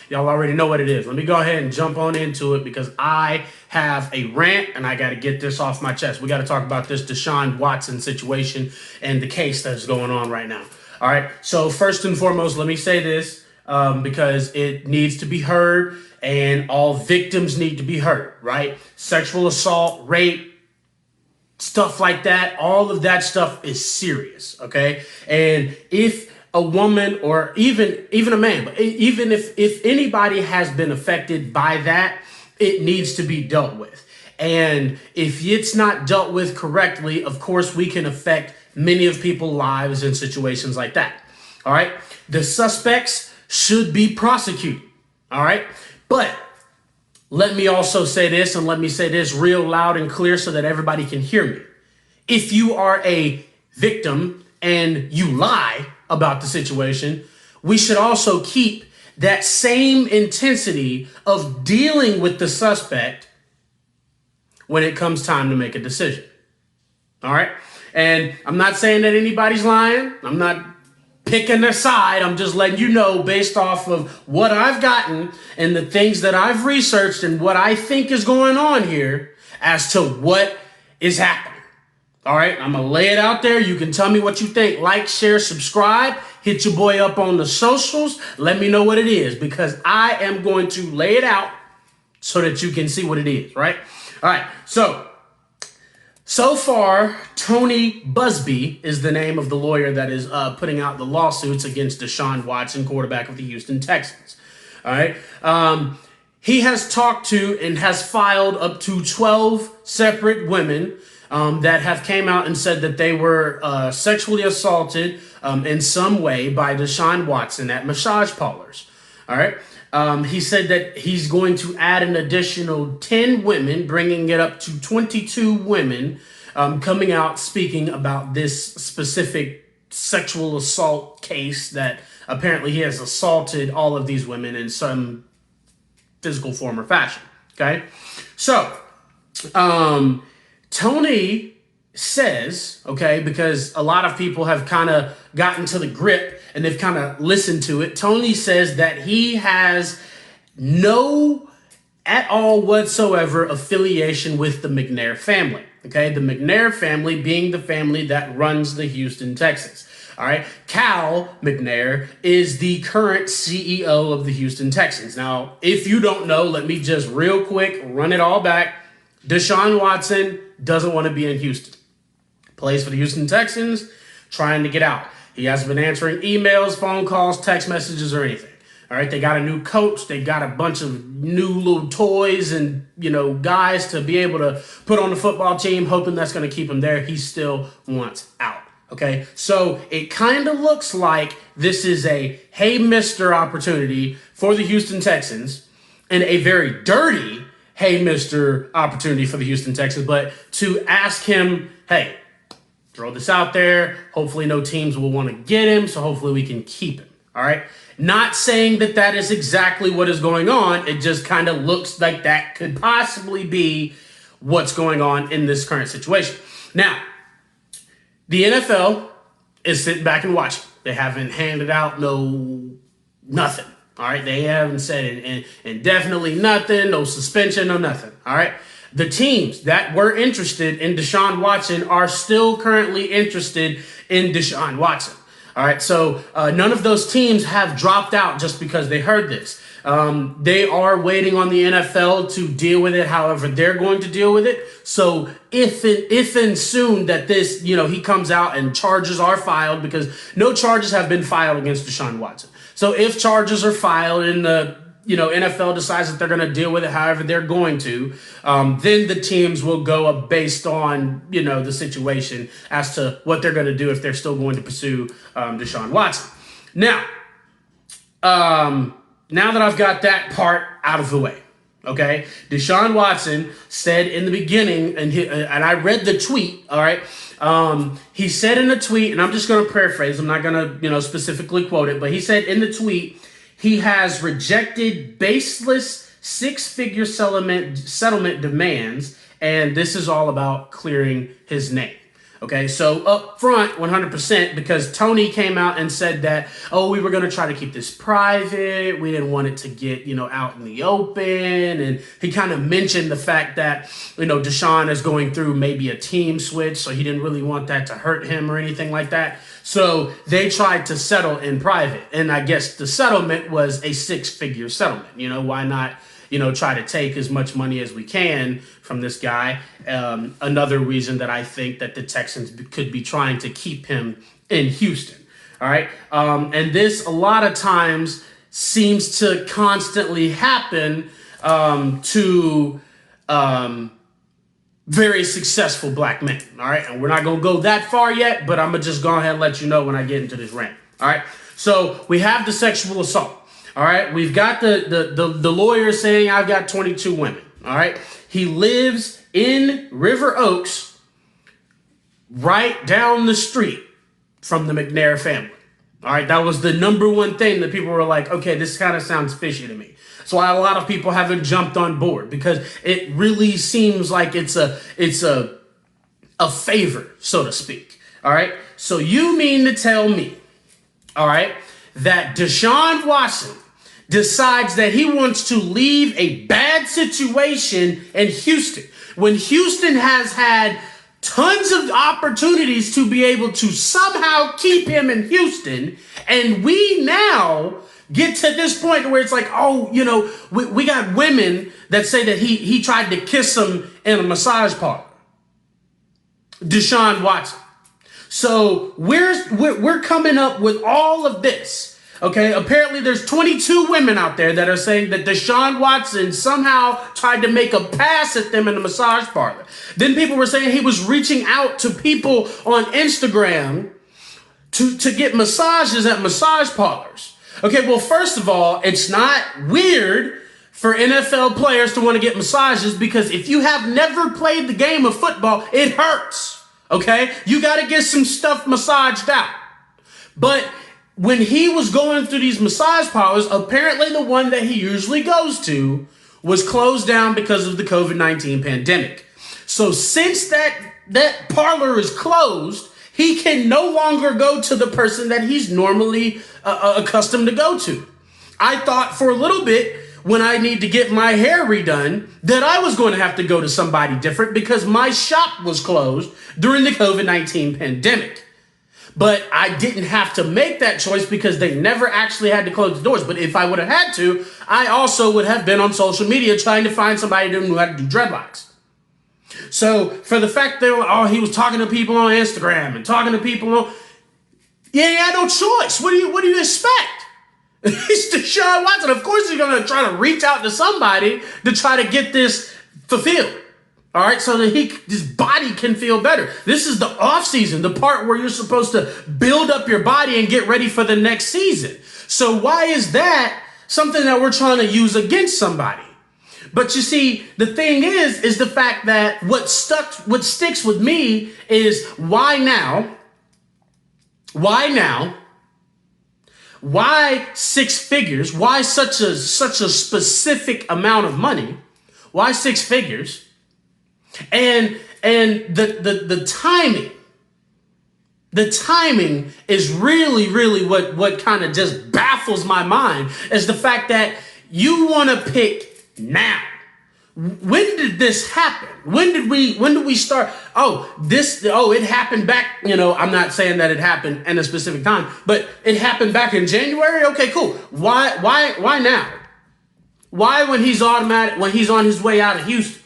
Y'all already know what it is. Let me go ahead and jump on into it because I have a rant and I got to get this off my chest. We got to talk about this Deshaun Watson situation and the case that's going on right now. All right. So first and foremost, let me say this because it needs to be heard and all victims need to be heard, right? Sexual assault, rape, stuff like that, all of that stuff is serious, okay? And if a woman or even a man, but even if anybody has been affected by that, it needs to be dealt with. And if it's not dealt with correctly, of course, we can affect many of people's lives in situations like that. All right. The suspects should be prosecuted. All right. But let me also say this, and let me say this real loud and clear so that everybody can hear me. If you are a victim and you lie about the situation, we should also keep that same intensity of dealing with the suspect when it comes time to make a decision. All right. And I'm not saying that anybody's lying. I'm not picking their side. I'm just letting you know based off of what I've gotten and the things that I've researched and what I think is going on here as to what is happening. All right, I'm going to lay it out there. You can tell me what you think. Like, share, subscribe. Hit your boy up on the socials. Let me know what it is because I am going to lay it out so that you can see what it is, right? All right, so far, Tony Busby is the name of the lawyer that is putting out the lawsuits against Deshaun Watson, quarterback of the Houston Texans. All right. He has talked to and has filed up to 12 separate women that have came out and said that they were sexually assaulted in some way by Deshaun Watson at massage parlors. All right. He said that he's going to add an additional 10 women, bringing it up to 22 women coming out speaking about this specific sexual assault case that apparently he has assaulted all of these women in some physical form or fashion. Okay. So, Tony says, okay, because a lot of people have kind of gotten to the grip and they've kind of listened to it. Tony says that he has no at all whatsoever affiliation with the McNair family. Okay, the McNair family being the family that runs the Houston Texans. All right, Cal McNair is the current CEO of the Houston Texans. Now, if you don't know, let me just real quick run it all back. Deshaun Watson doesn't want to be in Houston. Plays for the Houston Texans, trying to get out. He hasn't been answering emails, phone calls, text messages, or anything. All right, they got a new coach. They got a bunch of new little toys and, guys to be able to put on the football team, hoping that's going to keep him there. He still wants out. Okay, so it kind of looks like this is a hey, mister opportunity for the Houston Texans and a very dirty hey, mister opportunity for the Houston Texans, but to ask him, hey, throw this out there. Hopefully no teams will want to get him, so hopefully we can keep him, all right? Not saying that that is exactly what is going on. It just kind of looks like that could possibly be what's going on in this current situation. Now, the NFL is sitting back and watching. They haven't handed out nothing. All right, they haven't said indefinitely nothing, no suspension, no nothing. All right, the teams that were interested in Deshaun Watson are still currently interested in Deshaun Watson. All right, so none of those teams have dropped out just because they heard this. They are waiting on the NFL to deal with it, however they're going to deal with it. So if and soon that this, he comes out and charges are filed, because no charges have been filed against Deshaun Watson. So if charges are filed and the NFL decides that they're going to deal with it however they're going to, then the teams will go up based on, the situation as to what they're going to do if they're still going to pursue Deshaun Watson. Now that I've got that part out of the way, okay, Deshaun Watson said in the beginning, and I read the tweet, all right, he said in the tweet, and I'm just going to paraphrase, I'm not going to, specifically quote it, but he said in the tweet, he has rejected baseless six-figure settlement demands, and this is all about clearing his name. Okay, so up front, 100%, because Tony came out and said that, oh, we were going to try to keep this private. We didn't want it to get, out in the open. And he kind of mentioned the fact that, Deshaun is going through maybe a team switch, so he didn't really want that to hurt him or anything like that. So they tried to settle in private. And I guess the settlement was a 6-figure settlement. Why not? Try to take as much money as we can from this guy. Another reason that I think that the Texans could be trying to keep him in Houston. All right. And this a lot of times seems to constantly happen to very successful black men. All right. And we're not going to go that far yet, but I'm going to just go ahead and let you know when I get into this rant. All right. So we have the sexual assault. All right, we've got the lawyer saying I've got 22 women. All right, he lives in River Oaks, right down the street from the McNair family. All right, that was the number one thing that people were like, okay, this kind of sounds fishy to me. So a lot of people haven't jumped on board because it really seems like it's a favor, so to speak. All right, so you mean to tell me, all right, that Deshaun Watson decides that he wants to leave a bad situation in Houston when Houston has had tons of opportunities to be able to somehow keep him in Houston, and we now get to this point where it's like, oh, we got women that say that he tried to kiss them in a massage parlor. Deshaun Watson. So we're coming up with all of this. Okay, apparently there's 22 women out there that are saying that Deshaun Watson somehow tried to make a pass at them in the massage parlor. Then people were saying he was reaching out to people on Instagram to get massages at massage parlors. Okay, well, first of all, it's not weird for NFL players to want to get massages because if you have never played the game of football, it hurts. Okay, you got to get some stuff massaged out. But when he was going through these massage parlors, apparently the one that he usually goes to was closed down because of the COVID-19 pandemic. So since that parlor is closed, he can no longer go to the person that he's normally accustomed to go to. I thought for a little bit when I need to get my hair redone that I was going to have to go to somebody different because my shop was closed during the COVID-19 pandemic. But I didn't have to make that choice because they never actually had to close the doors. But if I would have had to, I also would have been on social media trying to find somebody who knew how to do dreadlocks. So for the fact that, he was talking to people on Instagram and talking to people on, he had no choice. What do you expect? It's Deshaun Watson. Of course he's going to try to reach out to somebody to try to get this fulfilled. All right, so that his body can feel better. This is the off season, the part where you're supposed to build up your body and get ready for the next season. So why is that something that we're trying to use against somebody? But you see, the thing is the fact that what sticks with me is why now? Why now? Why 6 figures? Why such a specific amount of money? Why 6 figures? And the timing is really what kind of just baffles my mind is the fact that you want to pick now. When did this happen? When did we start? It happened back, I'm not saying that it happened in a specific time, but it happened back in January. Okay, cool. Why now? Why when he's on his way out of Houston?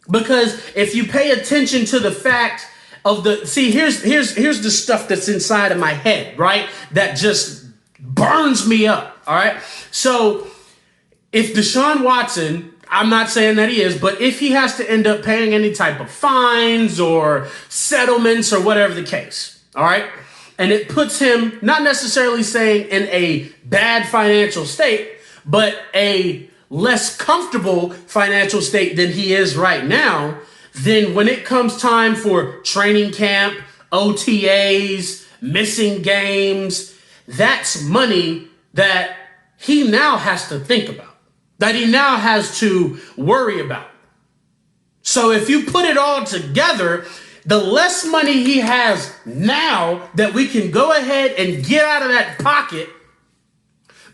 Because if you pay attention to the fact of here's the stuff that's inside of my head, right? That just burns me up. All right. So if Deshaun Watson, I'm not saying that he is, but if he has to end up paying any type of fines or settlements or whatever the case, all right, and it puts him not necessarily saying in a bad financial state, but a less comfortable financial state than he is right now, then when it comes time for training camp, OTAs, missing games, that's money that he now has to think about, that he now has to worry about. So if you put it all together, the less money he has now that we can go ahead and get out of that pocket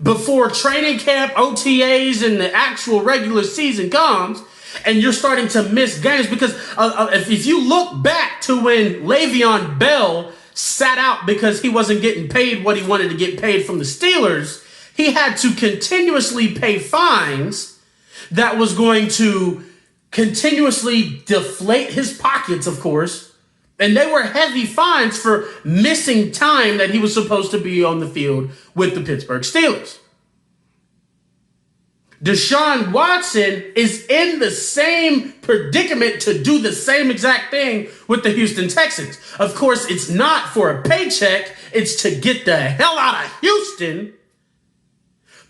before training camp, OTAs, and the actual regular season comes, and you're starting to miss games. Because if you look back to when Le'Veon Bell sat out because he wasn't getting paid what he wanted to get paid from the Steelers, he had to continuously pay fines that was going to continuously deflate his pockets, of course. And they were heavy fines for missing time that he was supposed to be on the field with the Pittsburgh Steelers. Deshaun Watson is in the same predicament to do the same exact thing with the Houston Texans. Of course, it's not for a paycheck. It's to get the hell out of Houston.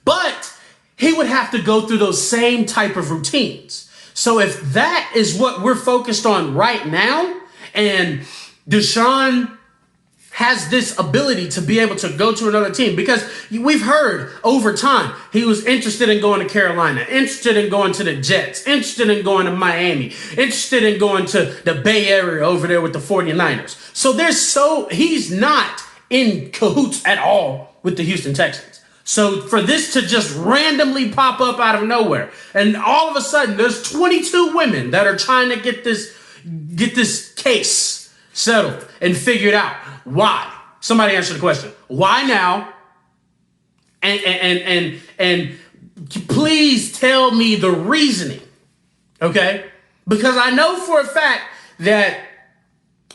But he would have to go through those same type of routines. So if that is what we're focused on right now, and Deshaun has this ability to be able to go to another team, because we've heard over time he was interested in going to Carolina, interested in going to the Jets, interested in going to Miami, interested in going to the Bay Area over there with the 49ers. So he's not in cahoots at all with the Houston Texans. So for this to just randomly pop up out of nowhere, and all of a sudden there's 22 women that are trying to get this case settled and figured out. Why? Somebody answer the question. Why now? And please tell me the reasoning. Okay? Because I know for a fact that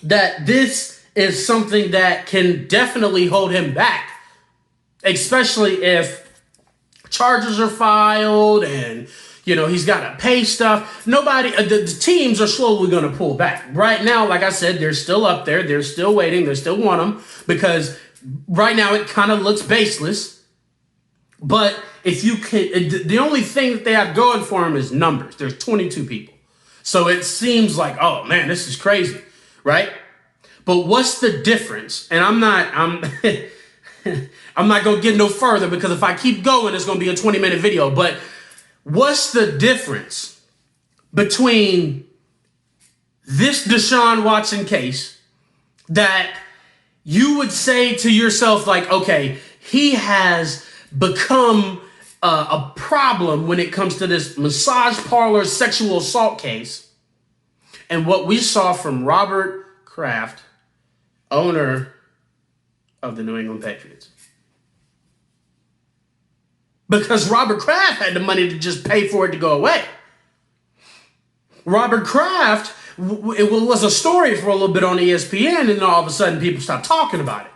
this is something that can definitely hold him back. Especially if charges are filed and, he's got to pay stuff. The teams are slowly going to pull back. Right now, like I said, they're still up there. They're still waiting. They still want them because right now it kind of looks baseless. But if you can, the only thing that they have going for them is numbers. There's 22 people. So it seems like, oh man, this is crazy, right? But what's the difference? And I'm not going to get no further because if I keep going, it's going to be a 20-minute video. But what's the difference between this Deshaun Watson case that you would say to yourself, like, okay, he has become a problem when it comes to this massage parlor sexual assault case, and what we saw from Robert Kraft, owner of the New England Patriots? Because Robert Kraft had the money to just pay for it to go away. Robert Kraft, it was a story for a little bit on ESPN, and then all of a sudden people stopped talking about it.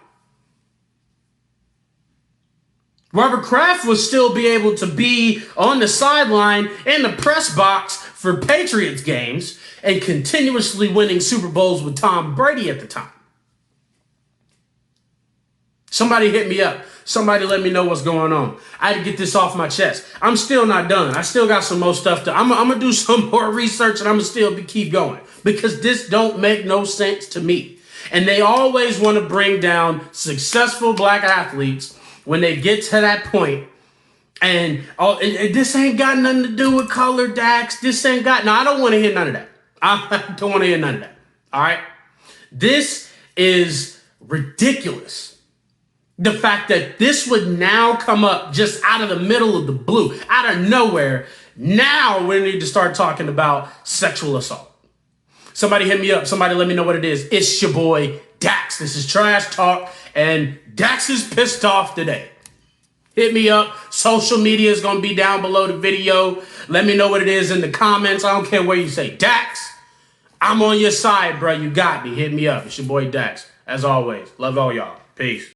Robert Kraft would still be able to be on the sideline in the press box for Patriots games and continuously winning Super Bowls with Tom Brady at the time. Somebody hit me up. Somebody let me know what's going on. I had to get this off my chest. I'm still not done. I still got some more stuff I'm going to do some more research, and I'm going to still keep going because this don't make no sense to me. And they always want to bring down successful black athletes when they get to that point. And this ain't got nothing to do with color, Dax. No, I don't want to hear none of that. I don't want to hear none of that. All right? This is ridiculous. The fact that this would now come up just out of the middle of the blue, out of nowhere. Now we need to start talking about sexual assault. Somebody hit me up. Somebody let me know what it is. It's your boy, Dax. This is Trash Talk, and Dax is pissed off today. Hit me up. Social media is going to be down below the video. Let me know what it is in the comments. I don't care where you say. Dax, I'm on your side, bro. You got me. Hit me up. It's your boy, Dax. As always, love all y'all. Peace.